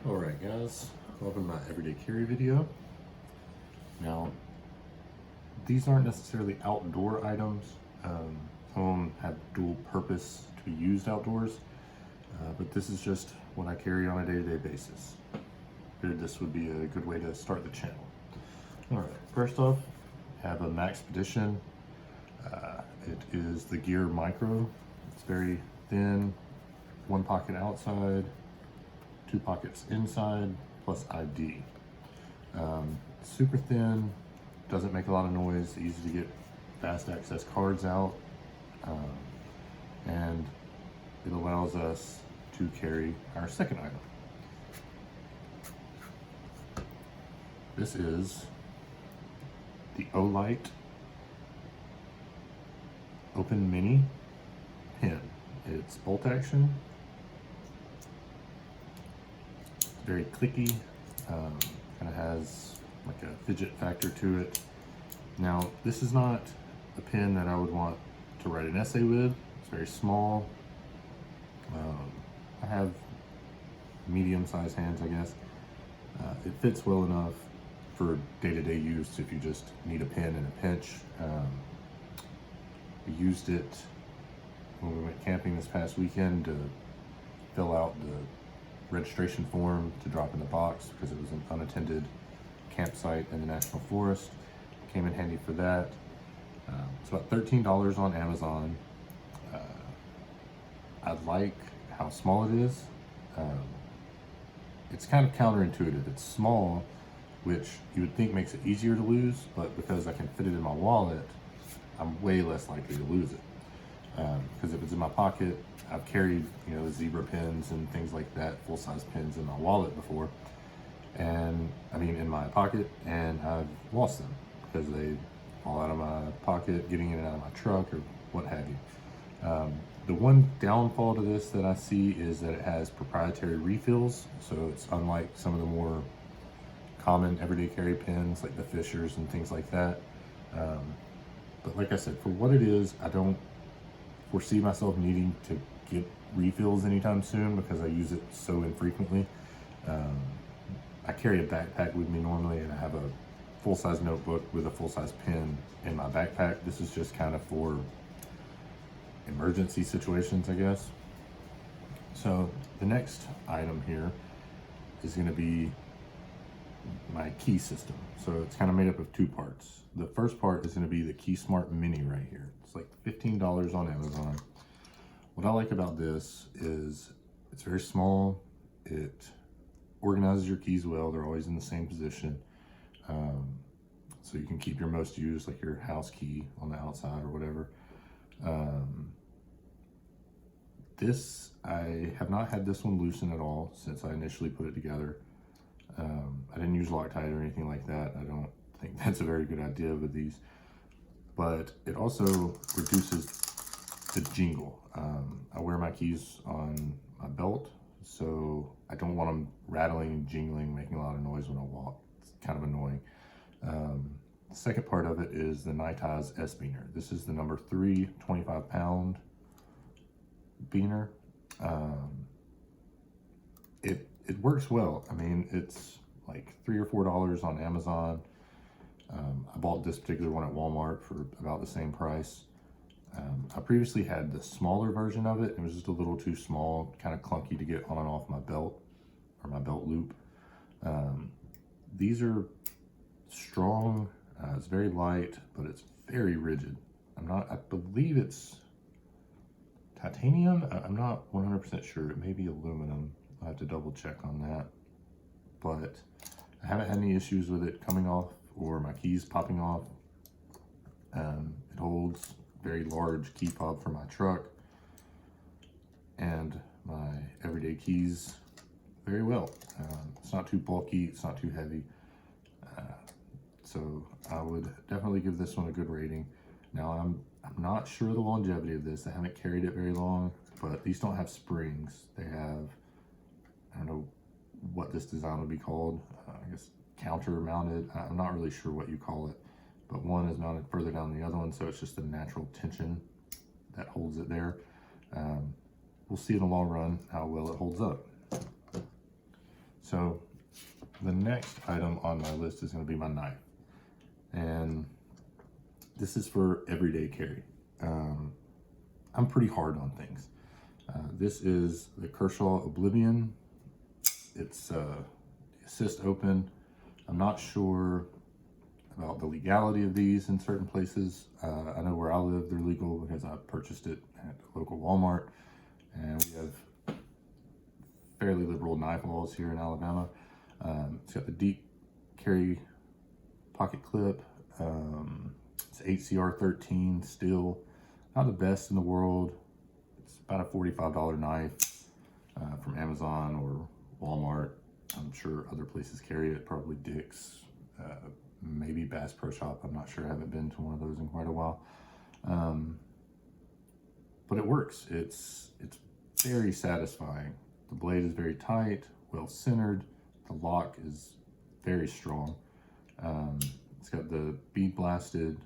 Alright guys, welcome to my everyday carry video. Now, these aren't necessarily outdoor items. Some of them have dual purpose to be used outdoors, but this is just what I carry on a day-to-day basis. Figured this would be a good way to start the channel. Alright, first off, I have a Maxpedition. It is the Gear Micro. It's very thin, one pocket outside, two pockets inside, plus ID. Super thin, doesn't make a lot of noise, easy to get fast access cards out, and it allows us to carry our second item. This is the Olight Open Mini pen. It's bolt action, very clicky, kind of has like a fidget factor to it. Now, this is not a pen that I would want to write an essay with. It's very small. I have medium-sized hands, I guess. It fits well enough for day-to-day use if you just need a pen in a pinch. We used it when we went camping this past weekend to fill out the registration form to drop in the box because it was an unattended campsite in the National Forest. Came in handy for that. It's about $13 on Amazon. I like how small it is. It's kind of counterintuitive. It's small, which you would think makes it easier to lose, but because I can fit it in my wallet, I'm way less likely to lose it. Because if it's in my pocket, I've carried, the zebra pens and things like that, full-size pens in my wallet before, in my pocket, and I've lost them because they fall out of my pocket, getting in and out of my truck, or what have you. The one downfall to this that I see is that it has proprietary refills, so it's unlike some of the more common everyday carry pens like the Fishers and things like that. But like I said, for what it is, I don't foresee myself needing to get refills anytime soon because I use it so infrequently. I carry a backpack with me normally, and I have a full-size notebook with a full-size pen in my backpack. This is just kind of for emergency situations, I guess. So the next item here is going to be my key system. So it's kind of made up of two parts. The first part is going to be the Key Smart Mini right here. It's like $15 on Amazon. What I like about this is it's very small. It organizes your keys well. They're always in the same position. So you can keep your most used, like your house key, on the outside or whatever. I have not had this one loosen at all since I initially put it together. I didn't use Loctite or anything like that. I don't think that's a very good idea with these. But it also reduces the jingle. I wear my keys on my belt, so I don't want them rattling, jingling, making a lot of noise when I walk. It's kind of annoying. The second part of it is the Nitaz S Beaner. This is the number 3 25-pound beaner. It works well. It's like $3 or $4 on Amazon. I bought this particular one at Walmart for about the same price. I previously had the smaller version of it. It was just a little too small, kind of clunky to get on and off my belt or my belt loop. These are strong. It's very light, but it's very rigid. I believe it's titanium. I'm not 100% sure. It may be aluminum. I'll have to double check on that. But I haven't had any issues with it coming off or my keys popping off. It holds very large key fob for my truck and my everyday keys very well. It's not too bulky, it's not too heavy. So I would definitely give this one a good rating. Now I'm not sure of the longevity of this. I haven't carried it very long, but these don't have springs. They have, I don't know what this design would be called. I guess counter mounted. I'm not really sure what you call it, but one is mounted further down than the other one, so it's just a natural tension that holds it there. We'll see in the long run how well it holds up. So the next item on my list is going to be my knife. And this is for everyday carry. I'm pretty hard on things. This is the Kershaw Oblivion. It's assist open. I'm not sure about the legality of these in certain places. I know where I live, they're legal because I purchased it at a local Walmart. And we have fairly liberal knife laws here in Alabama. It's got the deep carry pocket clip. It's HCR 13 steel. Not the best in the world. It's about a $45 knife from Amazon or Walmart. I'm sure other places carry it, probably Dick's, maybe Bass Pro Shop. I'm not sure, I haven't been to one of those in quite a while. But it works. It's very satisfying. The blade is very tight, well centered. The lock is very strong. It's got the bead blasted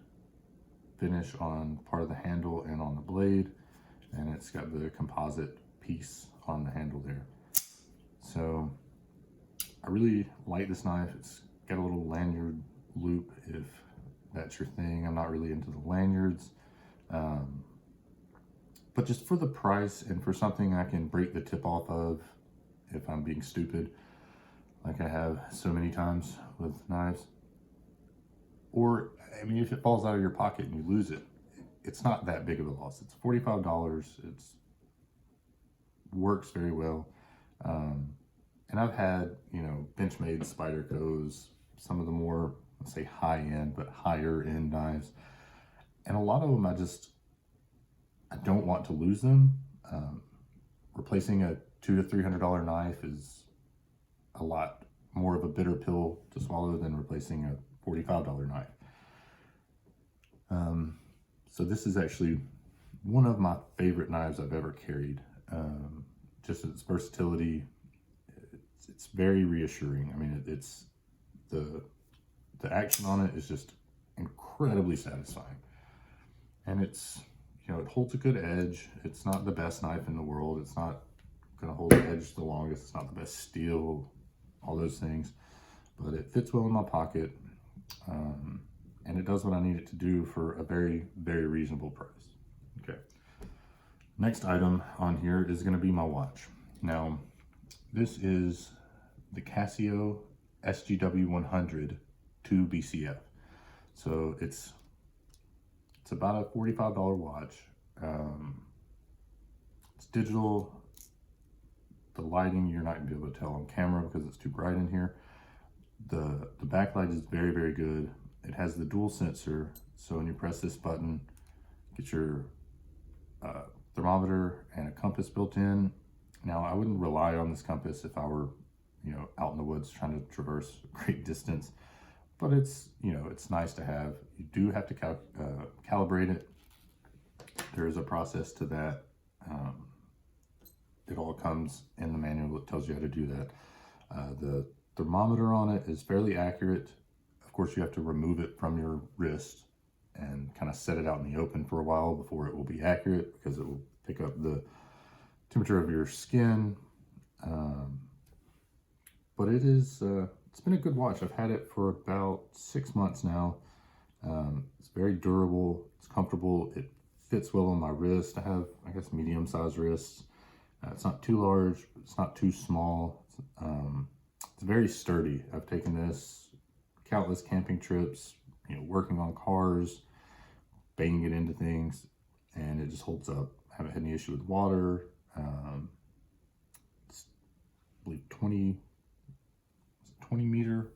finish on part of the handle and on the blade, and it's got the composite piece on the handle there. So I really like this knife. It's got a little lanyard loop if that's your thing. I'm not really into the lanyards, but just for the price and for something I can break the tip off of if I'm being stupid, like I have so many times with knives. Or, I mean, if it falls out of your pocket and you lose it, it's not that big of a loss. It's $45. It's works very well. And I've had, you know, Benchmade Spydercos, some of the more, let's say high end, but higher end knives. And a lot of them, I don't want to lose them. Replacing a $200 to $300 knife is a lot more of a bitter pill to swallow than replacing a $45 knife. So this is actually one of my favorite knives I've ever carried. Just its versatility, it's very reassuring. I mean, it's the action on it is just incredibly satisfying, and it's, you know, it holds a good edge. It's not the best knife in the world. It's not going to hold the edge the longest. It's not the best steel, all those things, but it fits well in my pocket. And it does what I need it to do for a very, very reasonable price. Okay. Next item on here is going to be my watch. Now, this is the Casio SGW 100 2 BCF. So it's about a $45 watch. It's digital. The lighting, you're not going to be able to tell on camera because it's too bright in here. The backlight is very, very good. It has the dual sensor, so when you press this button, get your thermometer and a compass built in. Now, I wouldn't rely on this compass if I were, you know, out in the woods trying to traverse a great distance, but it's, you know, it's nice to have. You do have to calibrate it. There is a process to that. It all comes in the manual that tells you how to do that. The thermometer on it is fairly accurate. Of course, you have to remove it from your wrist and kind of set it out in the open for a while before it will be accurate, because it will pick up the temperature of your skin. But it is, it's been a good watch. I've had it for about 6 months now. It's very durable. It's comfortable. It fits well on my wrist. I have, I guess, medium-sized wrists. It's not too large. It's not too small. It's very sturdy. I've taken this countless camping trips, you know, working on cars, banging it into things, and it just holds up. I haven't had any issue with water. It's, I believe, 20 meter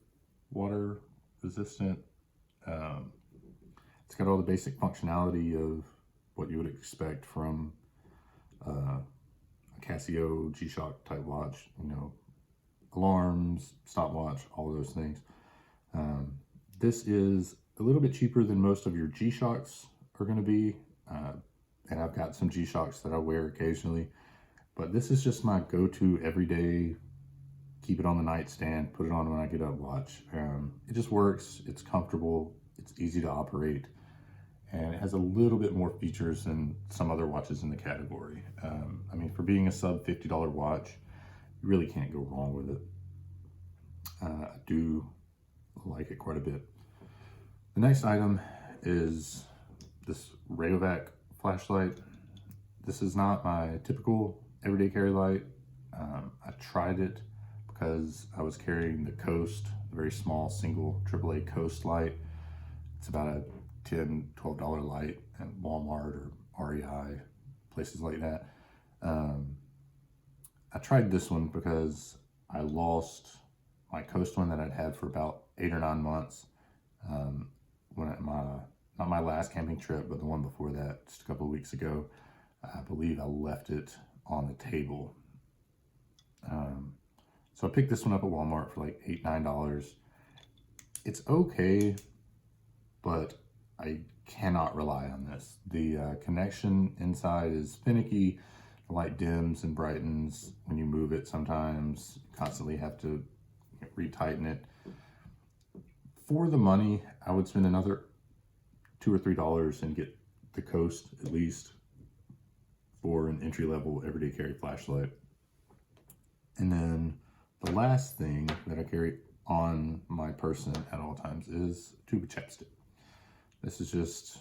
water resistant. It's got all the basic functionality of what you would expect from a Casio G-Shock type watch, you know, alarms, stopwatch, all of those things. This is a little bit cheaper than most of your G-Shocks are going to be, and I've got some G-Shocks that I wear occasionally, but this is just my go-to everyday, keep it on the nightstand, put it on when I get up watch. It just works, it's comfortable, it's easy to operate, and it has a little bit more features than some other watches in the category. I mean, for being a sub $50 watch, you really can't go wrong with it. I do like it quite a bit. The next item is this Rayovac flashlight. This is not my typical everyday carry light. I tried it because I was carrying the Coast, the very small single AAA Coast light. It's about a $10–12 light at Walmart or REI, places like that. I tried this one because I lost my Coast one that I'd had for about 8 or 9 months. When not my last camping trip, but the one before that, just a couple of weeks ago, I believe I left it on the table. So I picked this one up at Walmart for like $8–9. It's okay, but I cannot rely on this. The connection inside is finicky. The light dims and brightens when you move it sometimes. You constantly have to retighten it. For the money, I would spend another $2 or $3 and get the Coast at least for an entry-level everyday carry flashlight. And then the last thing that I carry on my person at all times is a tube of chapstick. This is just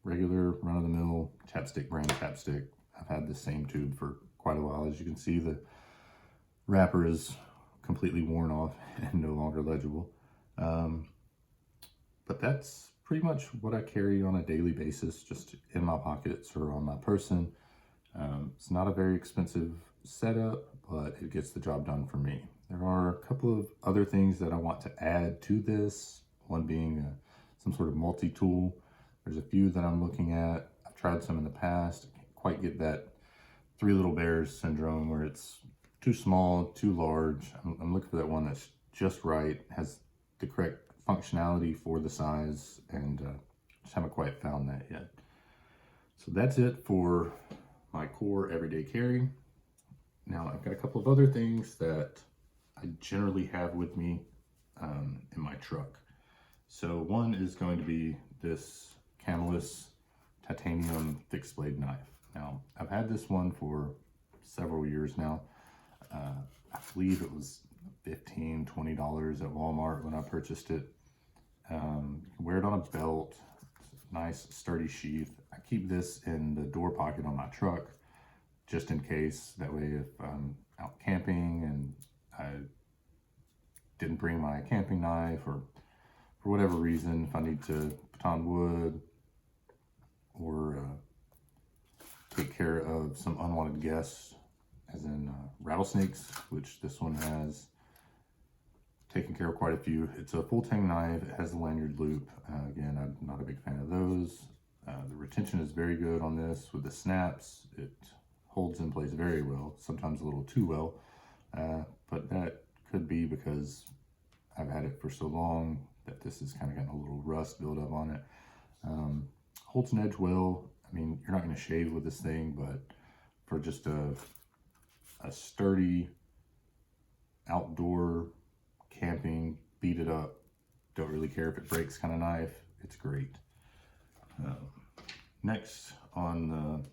regular run-of-the-mill chapstick, brand chapstick. I've had the same tube for quite a while. As you can see, the wrapper is completely worn off and no longer legible. But that's pretty much what I carry on a daily basis, just in my pockets or on my person. It's not a very expensive setup, but it gets the job done for me. There are a couple of other things that I want to add to this, one being some sort of multi-tool. There's a few that I'm looking at. I've tried some in the past. I can't quite get that Three Little Bears syndrome where it's too small, too large. I'm looking for that one that's just right, has the correct functionality for the size, and just haven't quite found that yet. So that's it for my core everyday carry. Now I've got a couple of other things that I generally have with me in my truck. So one is going to be this Camelus titanium fixed blade knife. Now I've had this one for several years now. I believe it was $15–20 at Walmart when I purchased it. You can wear it on a belt, nice sturdy sheath. I keep this in the door pocket on my truck just in case. That way if I'm out camping and I didn't bring my camping knife, or for whatever reason, if I need to put on wood or take care of some unwanted guests, as in rattlesnakes, which this one has taken care of quite a few. It's a full tang knife. It has the lanyard loop. Again, I'm not a big fan of those. The retention is very good on this with the snaps. It holds in place very well, sometimes a little too well, but that could be because I've had it for so long that this has kind of gotten a little rust build up on it. Holds an edge well. I mean, you're not going to shave with this thing, but for just a sturdy outdoor camping, beat it up, don't really care if it breaks kind of knife, it's great. Next on the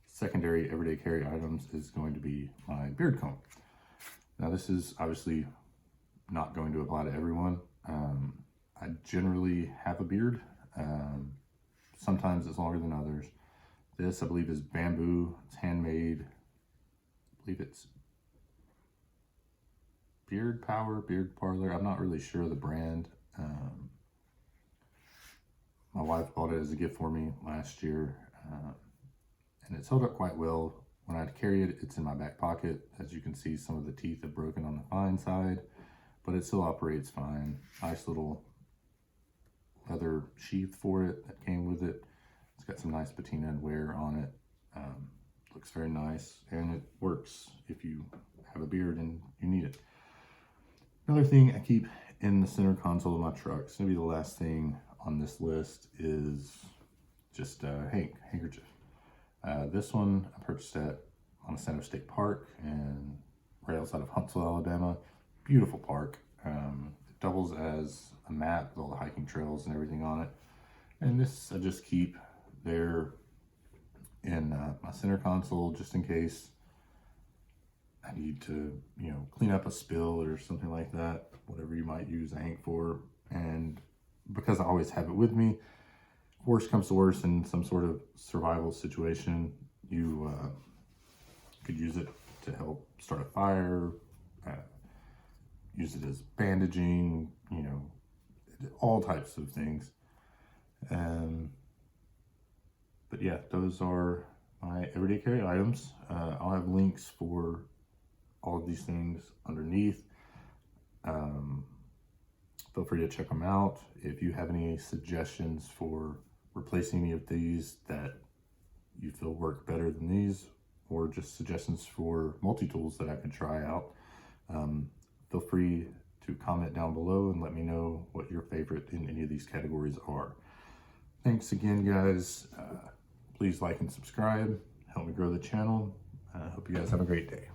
secondary everyday carry items is going to be my beard comb. Now this is obviously not going to apply to everyone. I generally have a beard. Sometimes it's longer than others. This, I believe, is bamboo. It's handmade. I believe it's Beard Power, Beard Parlor. I'm not really sure of the brand. My wife bought it as a gift for me last year, and it's held up quite well. When I carry it, it's in my back pocket. As you can see, some of the teeth have broken on the fine side, but it still operates fine. Nice little leather sheath for it that came with it. It's got some nice patina and wear on it. Looks very nice, and it works if you have a beard and you need it. Another thing I keep in the center console of my truck, it's gonna be the last thing on this list, is just a handkerchief. This one I purchased at Montesano State Park and right outside of Huntsville, Alabama. Beautiful park. It doubles as a map with all the hiking trails and everything on it. And this I just keep there in my center console just in case I need to, you know, clean up a spill or something like that, whatever you might use a hank for. And because I always have it with me, worst comes to worst in some sort of survival situation, you could use it to help start a fire, uh, use it as bandaging, you know, all types of things. But yeah, those are my everyday carry items. I'll have links for all of these things underneath. Feel free to check them out. If you have any suggestions for replacing any of these that you feel work better than these, or just suggestions for multi-tools that I could try out, feel free to comment down below and let me know what your favorite in any of these categories are. Thanks again, guys. Please like and subscribe. Help me grow the channel. I hope you guys have a great day.